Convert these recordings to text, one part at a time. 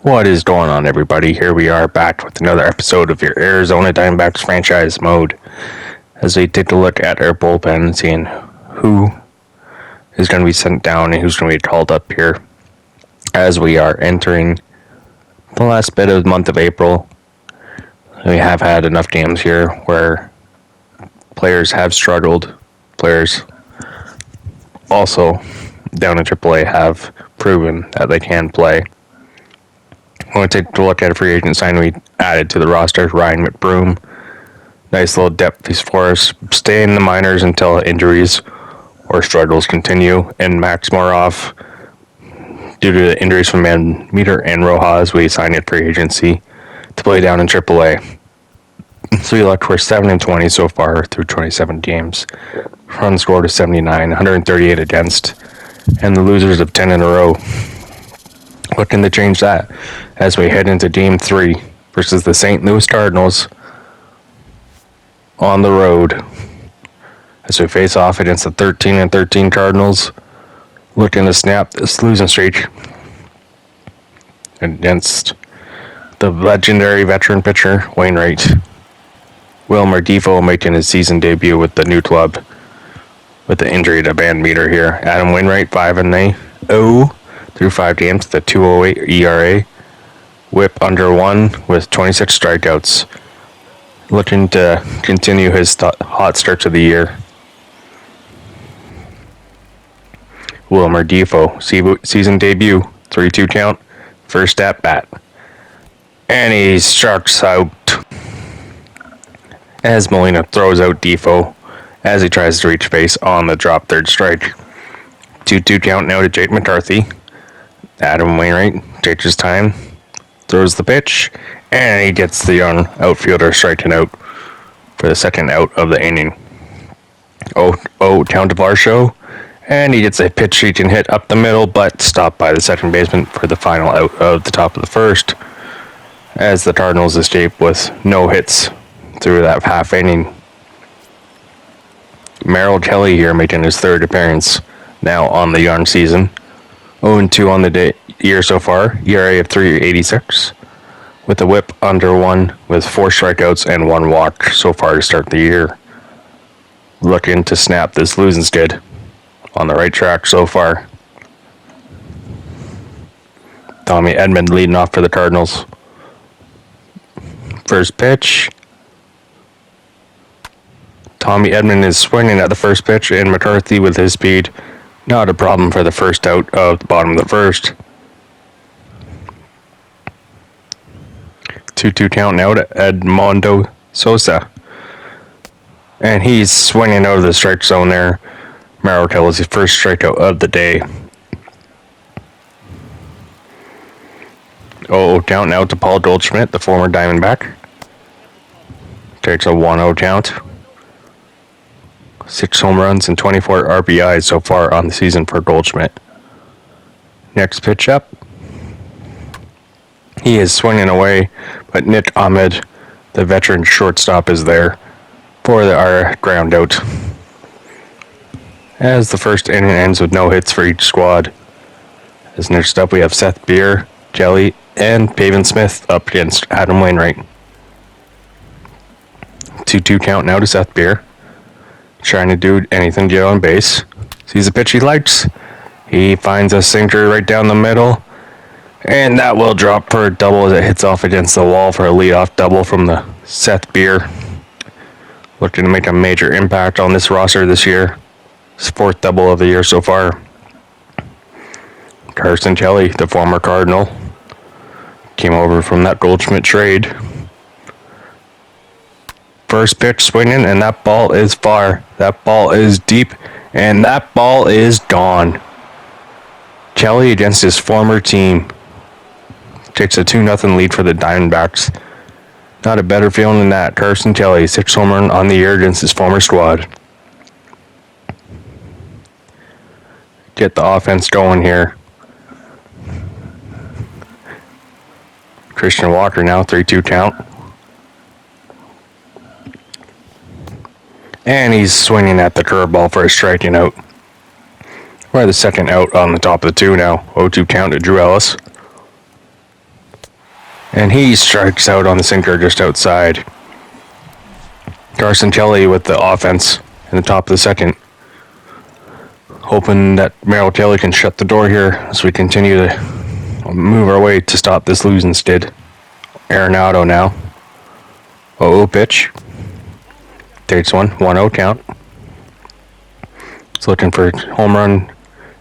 What is going on, everybody? Here we are back with another episode of your Arizona Diamondbacks franchise mode as we take a look at our bullpen and seeing who is going to be sent down and who's going to be called up here as we are entering the last bit of the month of April. We have had enough games here where players have struggled. Players also down in AAA have proven that they can play. I want to take a look at a free agent sign we added to the roster, Ryan McBroom. Nice little depth piece for us. Stay in the minors until injuries or struggles continue. And Max Moroff, due to the injuries from Meter and Rojas, we signed at free agency to play down in AAA. So we look, we're 7-20 so far through 27 games. Run scored is 79, 138 against, and the losers of 10 in a row. Looking to change that as we head into Game 3 versus the St. Louis Cardinals on the road. As we face off against the 13-13 Cardinals, looking to snap this losing streak against the legendary veteran pitcher, Wainwright. Wilmer Defoe making his season debut with the new club with the injury to Van Meter here. Adam Wainwright, 5-0 through 5 games, the 2.08 ERA. Whip under 1 with 26 strikeouts. Looking to continue his hot start to the year. Wilmer Defoe, season debut, 3-2 count, first at bat. And he strikes out as Molina throws out Defoe as he tries to reach base on the drop third strike. 2-2 count now to Jake McCarthy. Adam Wainwright takes his time, throws the pitch, and he gets the young outfielder striking out for the second out of the inning. 0-0 count to Varsho, and he gets a pitch he can hit up the middle, but stopped by the second baseman for the final out of the top of the first, as the Cardinals escape with no hits through that half inning. Merrill Kelly here making his third appearance now on the young season. 0-2 on the year so far, ERA of 3.86, with a whip under 1 with 4 strikeouts and 1 walk so far to start the year. Looking to snap this losing skid on the right track so far. Tommy Edmund leading off for the Cardinals. First pitch. Tommy Edmund is swinging at the first pitch, and McCarthy with his speed, not a problem for the first out of the bottom of the first. 2-2 count now to Edmundo Sosa. And he's swinging out of the strike zone there. Merrill is his first strikeout of the day. 0-0 count now to Paul Goldschmidt, the former Diamondback. Takes a 1-0 count. 6 home runs and 24 RBIs so far on the season for Goldschmidt. Next pitch up. He is swinging away, but Nick Ahmed, the veteran shortstop, is there for our ground out. As the first inning ends with no hits for each squad. As next up we have Seth Beer, Jelly, and Pavin Smith up against Adam Wainwright. 2-2 count now to Seth Beer. Trying to do anything to get on base. Sees a pitch he likes. He finds a sinker right down the middle. And that will drop for a double as it hits off against the wall for a leadoff double from the Seth Beer. Looking to make a major impact on this roster this year. His 4th double of the year so far. Carson Kelly, the former Cardinal, came over from that Goldschmidt trade. First pitch swinging, and that ball is far. That ball is deep, and that ball is gone. Kelly against his former team takes a 2-0 lead for the Diamondbacks. Not a better feeling than that. Carson Kelly, 6 home run on the year against his former squad. Get the offense going here. Christian Walker now, 3-2 count. And he's swinging at the curveball for a striking out. We're the second out on the top of the 2 now. 0-2 count to Drew Ellis. And he strikes out on the sinker just outside. Carson Kelly with the offense in the top of the second. Hoping that Merrill Kelly can shut the door here as we continue to move our way to stop this losing skid. Arenado now. 0-0 pitch. Takes one. 1-0 count. He's looking for home run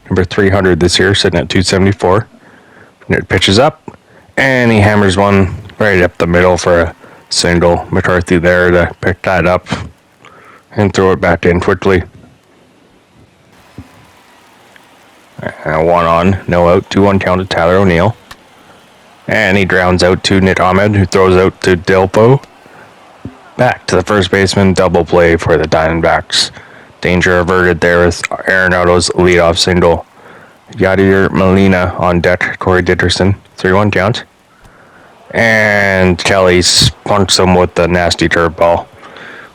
number 300 this year, sitting at 274. And it pitches up. And he hammers one right up the middle for a single. McCarthy there to pick that up and throw it back in quickly. And 1 on, no out, 2-1 count to Tyler O'Neill. And he grounds out to Nick Ahmed, who throws out to Delpo. Back to the first baseman, double play for the Diamondbacks. Danger averted there with Arenado's leadoff single. Yadier Molina on deck, Corey Dickerson, 3-1 count. And Kelly punks him with the nasty curveball.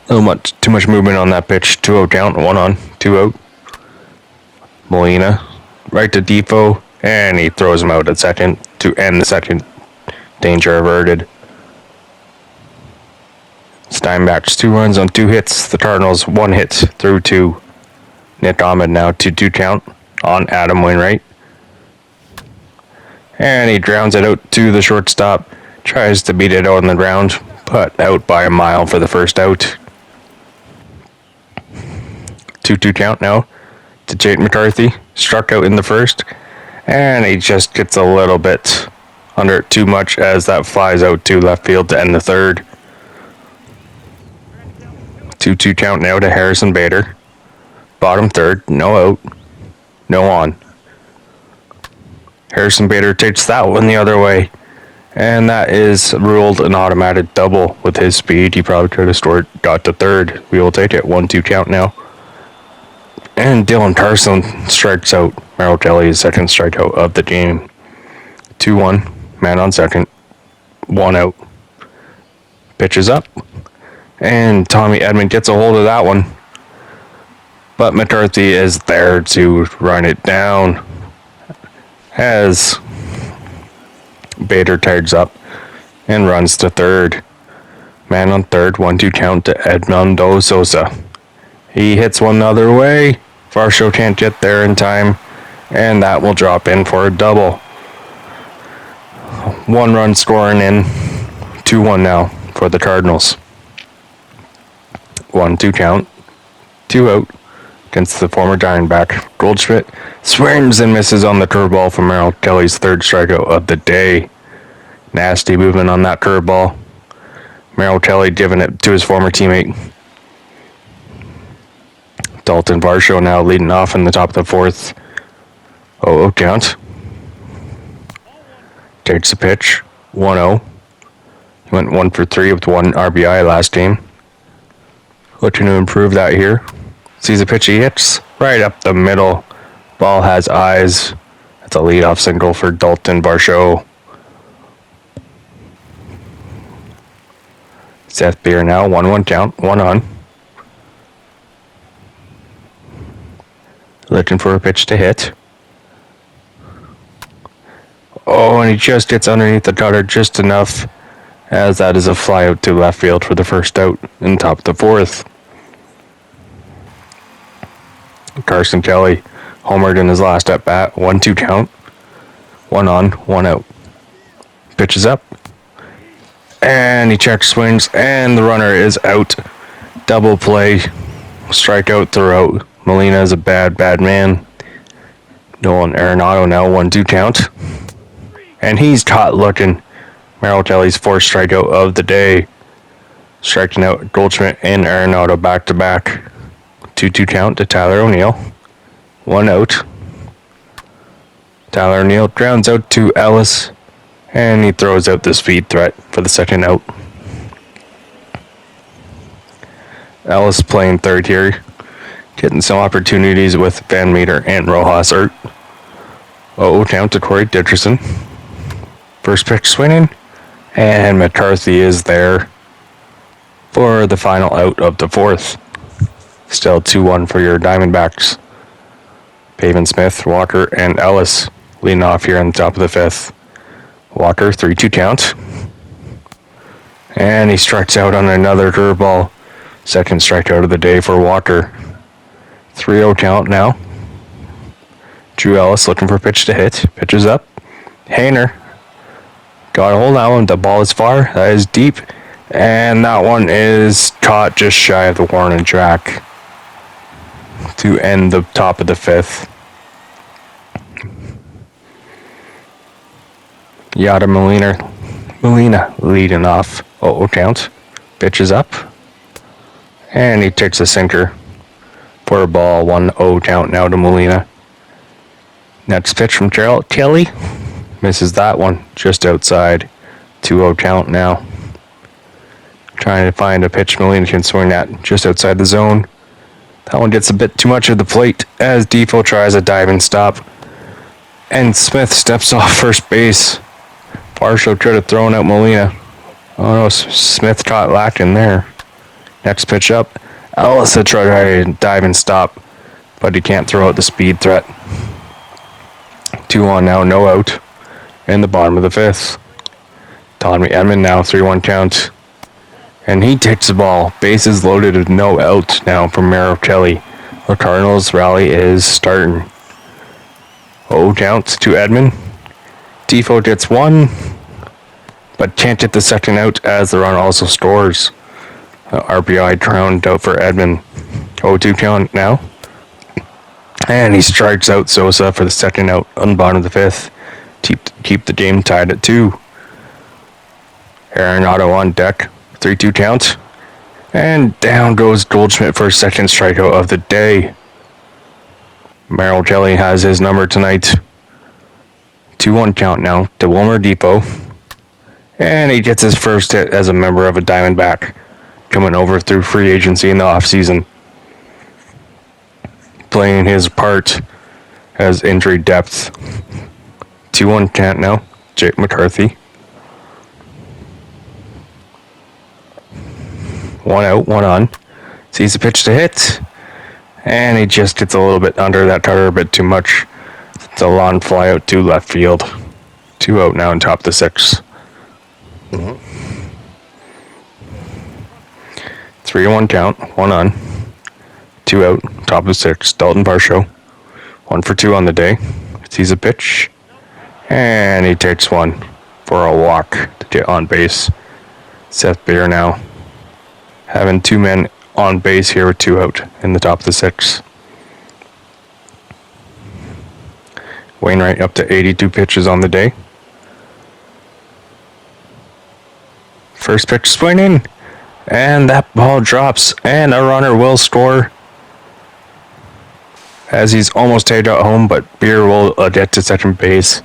Too much movement on that pitch. 2-0 count, 1 on, 2 out. Molina right to Defoe, and he throws him out at second to end the second. Danger averted. Steinbach's 2 runs on 2 hits. The Cardinals 1 hit through 2. Nick Ahmed now 2-2 count on Adam Wainwright. And he grounds it out to the shortstop. Tries to beat it out on the ground, but out by a mile for the first out. 2-2 count now to Jake McCarthy. Struck out in the first. And he just gets a little bit under it too much as that flies out to left field to end the third. 2-2 count now to Harrison Bader. Bottom third, no out, no on. Harrison Bader takes that one the other way. And that is ruled an automatic double with his speed. He probably could have got to third. We will take it. 1-2 count now. And Dylan Carson strikes out Merrill Kelly's second strikeout of the game. 2-1, man on second. 1 out. Pitches up. And Tommy Edmund gets a hold of that one. But McCarthy is there to run it down. As Bader tags up and runs to third. Man on third, 1-2 count to Edmund Sosa. He hits one the other way. Varsho can't get there in time, and that will drop in for a double. 1 run scoring in, 2-1 now for the Cardinals. 1-2 count, 2 out against the former Diamondback. Goldschmidt swings and misses on the curveball from Merrill Kelly's third strikeout of the day. Nasty movement on that curveball. Merrill Kelly giving it to his former teammate. Dalton Varsho now leading off in the top of the fourth. 0-0 count. Takes the pitch. 1-0. He went 1 for 3 with 1 RBI last game. Looking to improve that here. Sees a pitch he hits right up the middle. Ball has eyes. That's a leadoff single for Dalton Varsho. Seth Beer now, 1-1 count, 1 on. Looking for a pitch to hit. Oh, and he just gets underneath the cutter just enough, as that is a fly out to left field for the first out in the top of the fourth. Carson Kelly homered in his last at bat, 1-2 count, 1 on, 1 out. Pitches up. And he checks swings, and the runner is out. Double play. Strikeout throughout. Molina is a bad man. Nolan Arenado now 1-2 count. And he's caught looking. Merrill Kelly's fourth strikeout of the day. Striking out Goldschmidt and Arenado back to back. 2-2 count to Tyler O'Neill. 1 out. Tyler O'Neill grounds out to Ellis. And he throws out the speed threat for the second out. Ellis playing third here. Getting some opportunities with Van Meter and Rojas Ert. 0-0 count to Corey Dickerson. First pitch swinging. And McCarthy is there for the final out of the fourth. Still 2-1 for your Diamondbacks. Pavin Smith, Walker, and Ellis leading off here on the top of the fifth. Walker, 3-2 count. And he strikes out on another curveball. Second strikeout of the day for Walker. 3-0 count now. Drew Ellis looking for a pitch to hit. Pitches up. Hayner. Got a hold of that one. The ball is far. That is deep. And that one is caught just shy of the warning track to end the top of the fifth. Yada Molina leading off. 0-0 count. Pitches up. And he takes a sinker for a ball. 1-0 count now to Molina. Next pitch from Kelly. Misses that one just outside. 2-0 count now. Trying to find a pitch Molina can swing at just outside the zone. That one gets a bit too much of the plate as Defoe tries a diving stop. And Smith steps off first base. Varsho could have thrown out Molina. Oh no, Smith caught lacking there. Next pitch up. Ellis had tried to dive and stop, but he can't throw out the speed threat. 2-1 now, no out. In the bottom of the fifth. Edmund now, 3-1 count. And he takes the ball. Bases loaded with no out now from Merrill Kelly. The Cardinals rally is starting. 0 count to Edmund. Defoe gets one, but can't get the second out as the run also scores. RBI drowned out for Edmund. 0-2 count now. And he strikes out Sosa for the second out on the bottom of the fifth. Keep the game tied at 2. Arenado on deck. 3-2 count. And down goes Goldschmidt for his second strikeout of the day. Merrill Kelly has his number tonight. 2-1 count now to Wilmer Depot. And he gets his first hit as a member of a Diamondback, coming over through free agency in the offseason. Playing his part as injury depth. 2-1 count now. Jake McCarthy. 1 out, 1 on. Sees the pitch to hit. And he just gets a little bit under that cutter a bit too much. It's a long fly out to left field. 2 out now in top of the 6. 3-1 count, 1 on. 2 out, top of the 6. Dalton Varsho. 1 for 2 on the day. Sees a pitch. And he takes one for a walk to get on base. Seth Beer now having 2 men on base here with 2 out in the top of the 6. Wainwright up to 82 pitches on the day. First pitch swinging. And that ball drops. And a runner will score. As he's almost tagged out home, but Beer will get to second base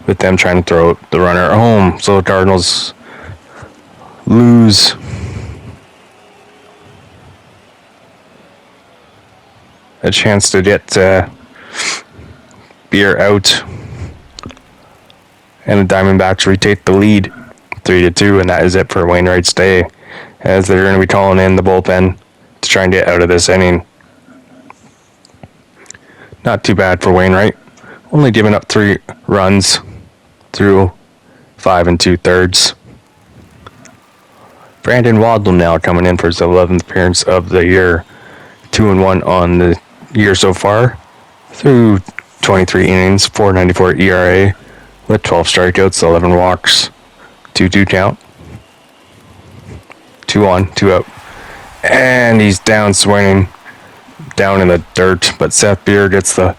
with them trying to throw the runner home. So the Cardinals lose a chance to get Beer out. And the Diamondbacks retake the lead 3-2, and that is it for Wainwright's day, as they're going to be calling in the bullpen to try and get out of this inning. Not too bad for Wainwright. Only giving up 3 runs through 5 2/3. Brandon Waddle now coming in for his 11th appearance of the year. 2-1 on the year so far. Through 23 innings, 4.94 ERA with 12 strikeouts, 11 walks. 2-2 count. 2 on, 2 out. And he's down swinging. Down in the dirt, but Seth Beer gets the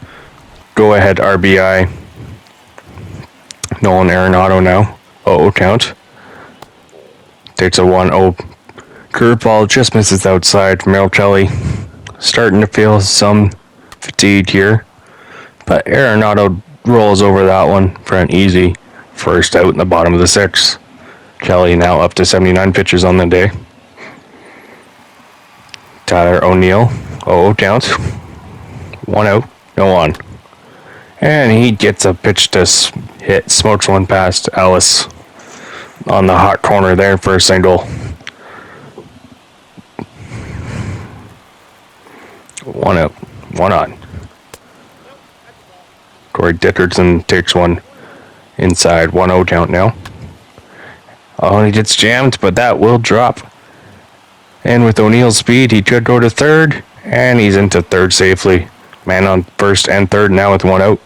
go-ahead RBI. Nolan Arenado now. 0-0 count. Takes a 1-0 curveball, just misses outside. Merrill Kelly starting to feel some fatigue here, but Arenado rolls over that one for an easy first out in the bottom of the 6th. Kelly now up to 79 pitches on the day. Tyler O'Neill. 0-0 count. 1 out, no on. And he gets a pitch to hit, smokes one past Ellis on the hot corner there for a single. 1 out, 1 on. Corey Dickerson takes one inside. 1-0 count now. Oh, he gets jammed, but that will drop. And with O'Neill's speed, he could go to third, and he's into third safely. Man on first and third now with one out,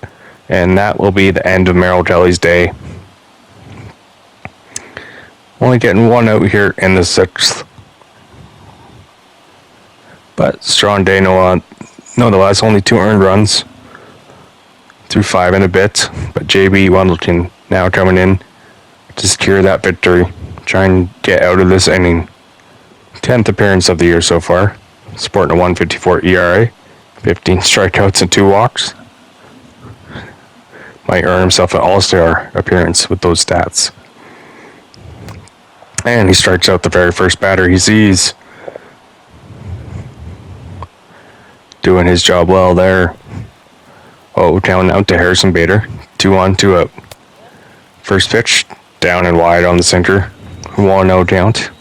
and that will be the end of Merrill Kelly's day. Only getting one out here in the sixth. But strong day nonetheless, only 2 earned runs through 5 and a bit. But JB Wendleton now coming in to secure that victory. Try and get out of this inning. 10th appearance of the year so far. Sporting a 1.54 ERA. 15 strikeouts and 2 walks. Might earn himself an all-star appearance with those stats. And he strikes out the very first batter he sees. Doing his job well there. Oh, down out to Harrison Bader. 2 on, 2 out. First pitch, down and wide on the sinker. 1-0 count.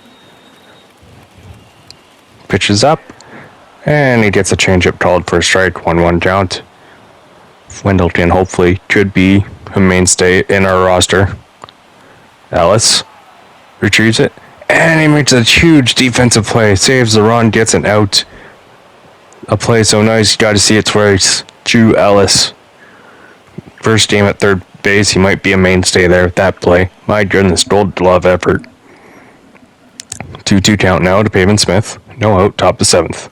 Pitches up, and he gets a changeup called for a strike. 1-1 count. Wendleton hopefully could be a mainstay in our roster. Ellis retrieves it, and he makes a huge defensive play. Saves the run, gets an out. A play so nice, you got to see it twice. Drew Ellis. First game at third base, he might be a mainstay there with that play. My goodness, gold glove effort. 2-2 count now to Pavin Smith. No out, top of 7th.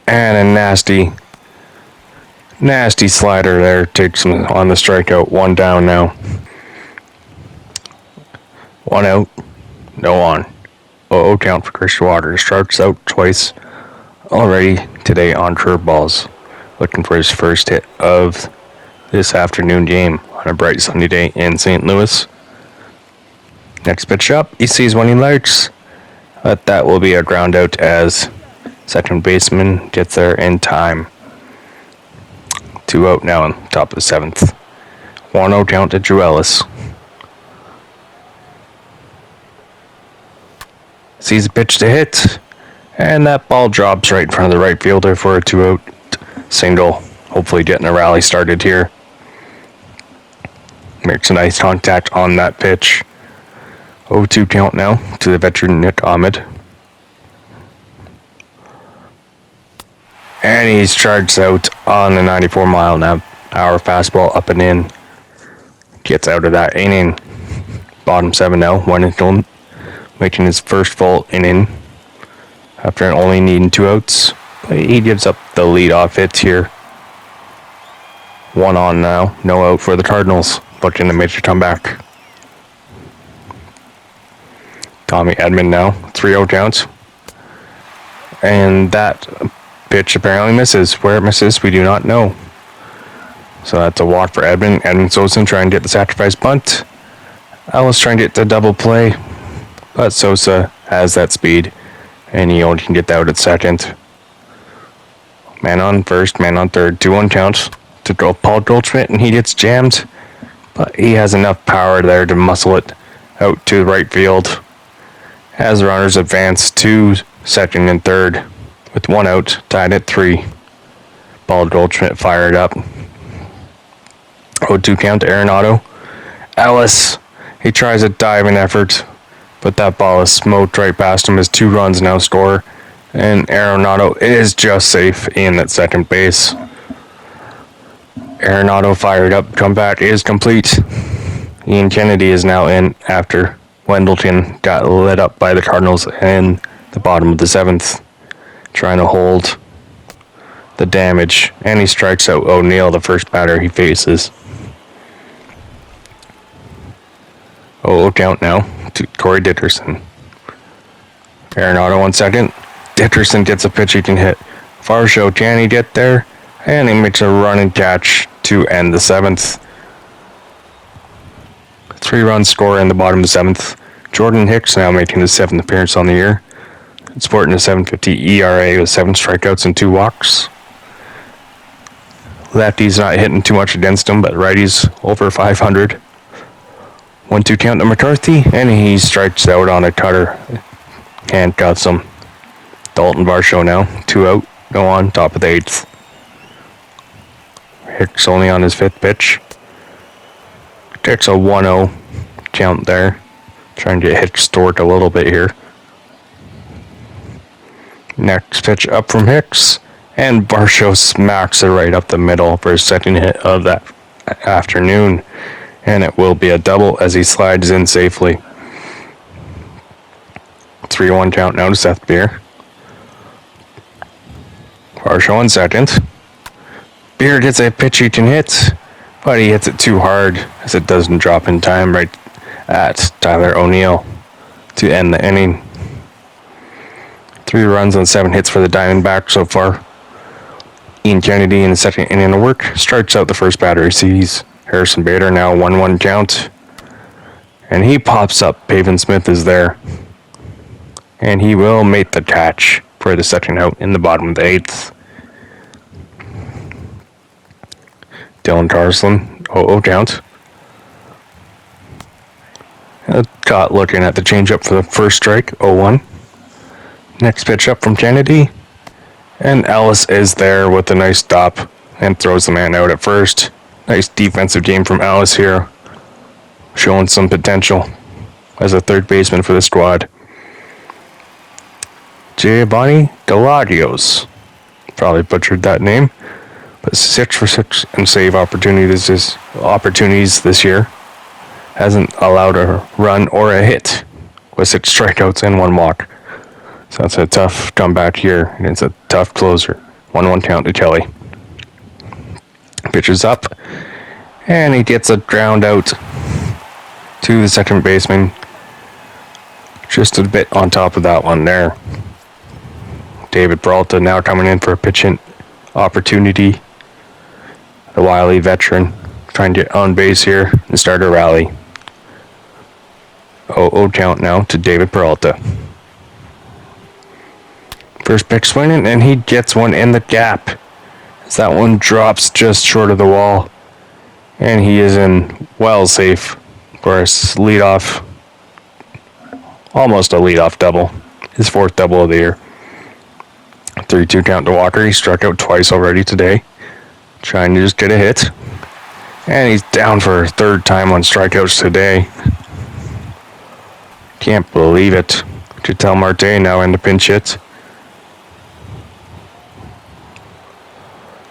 And a nasty slider there. Takes him on the strikeout. 1 down now. 1 out, no on. 0-0 count for Christian Waters. Strikes out twice already today on curveballs. Looking for his first hit of this afternoon game on a bright sunny day in St. Louis. Next pitch up, he sees one he likes, but that will be a ground out as second baseman gets there in time. 2 out now on top of the 7th. 1-0 count to Drew Ellis. Sees a pitch to hit, and that ball drops right in front of the right fielder for a 2 out single. Hopefully getting a rally started here. Makes a nice contact on that pitch. 0-2 count now to the veteran Nick Ahmed. And he's charged out on the 94 mile an hour fastball up and in. Gets out of that inning. Bottom 7 now. 1-0. Making his first full inning after only needing 2 outs. But he gives up the leadoff hits here. 1 on now. No out for the Cardinals. Looking to make a comeback. Tommy Edmund now. 3-0 counts. And that pitch apparently misses. Where it misses, we do not know. So that's a walk for Edmund. Edmund Sosa trying to get the sacrifice bunt. Ellis trying to get the double play. But Sosa has that speed. And he only can get that out at second. Man on first, man on third. 2-1 counts to Paul Goldschmidt, and he gets jammed. But he has enough power there to muscle it out to the right field. As runners advance to second and third with 1 out, tied at 3. Paul Goldschmidt fired up. 0-2 count to Arenado. Ellis, he tries a diving effort, but that ball is smoked right past him as 2 runs now score. And Arenado is just safe in at second base. Arenado fired up. Comeback is complete. Ian Kennedy is now in after Wendleton got lit up by the Cardinals in the bottom of the 7th. Trying to hold the damage. And he strikes out O'Neill, the first batter he faces. 0-0 count now to Corey Dickerson. Arenado 1 second. Dickerson gets a pitch he can hit. Varsho, can he get there? And he makes a run and catch to end the 7th. 3-run score in the bottom of the 7th. Jordan Hicks now making his 7th appearance on the year. Sporting a 7.50 ERA with 7 strikeouts and 2 walks. Lefty's not hitting too much against him, but righty's over 500. 1-2 count to McCarthy, and he strikes out on a cutter. Handcuffs him. Dalton Varsho now, 2 out, no on, top of the 8th. Hicks only on his 5th pitch. Takes a 1-0 count there. Trying to get Hicks to work a little bit here. Next pitch up from Hicks. And Varsho smacks it right up the middle for his second hit of that afternoon. And it will be a double as he slides in safely. 3-1 count now to Seth Beer. Varsho on second. Beer gets a pitch he can hit, but he hits it too hard as it doesn't drop in time right at Tyler O'Neill to end the inning. 3 runs on 7 hits for the Diamondbacks so far. Ian Kennedy in the second inning of work strikes out the first batter he sees. Harrison Bader now 1-1 count. And he pops up. Pavin Smith is there. And he will make the catch for the second out in the bottom of the 8th. Dylan Carlson, 0-0 count. Caught looking at the changeup for the first strike, 0-1. Next pitch up from Kennedy. And Ellis is there with a nice stop and throws the man out at first. Nice defensive game from Ellis here. Showing some potential as a third baseman for the squad. Giovanni Galadios. Probably butchered that name. But 6 for 6 in save opportunities this year. Hasn't allowed a run or a hit with 6 strikeouts and 1 walk. So that's a tough comeback here, and it's a tough closer. 1-1 count to Kelly. Pitches up, and he gets a ground out to the second baseman. Just a bit on top of that one there. David Peralta now coming in for a pitch hit opportunity. The wily veteran trying to get on base here and start a rally. 0-0 count now to David Peralta. First pitch swinging, and he gets one in the gap. As that one drops just short of the wall. And he is in well safe for a leadoff. Almost a leadoff double. His 4th double of the year. 3-2 count to Walker. He struck out twice already today. Trying to just get a hit. And he's down for a 3rd time on strikeouts today. Can't believe it. Ketel Marte now in the pinch hit.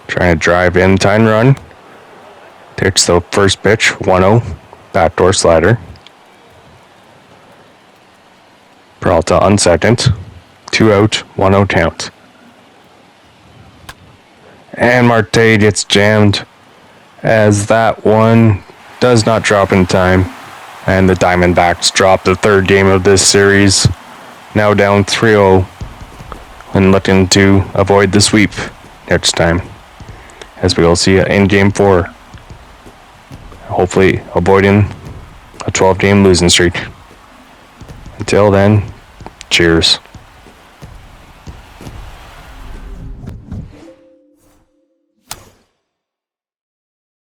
Trying to drive in time run. Takes the first pitch. 1-0. Backdoor slider. Peralta on second. 2 out. 1-0 count. And Marte gets jammed as that one does not drop in time. And the Diamondbacks drop the 3rd game of this series. Now down 3-0 and looking to avoid the sweep next time. As we will see in Game 4. Hopefully avoiding a 12-game losing streak. Until then, cheers.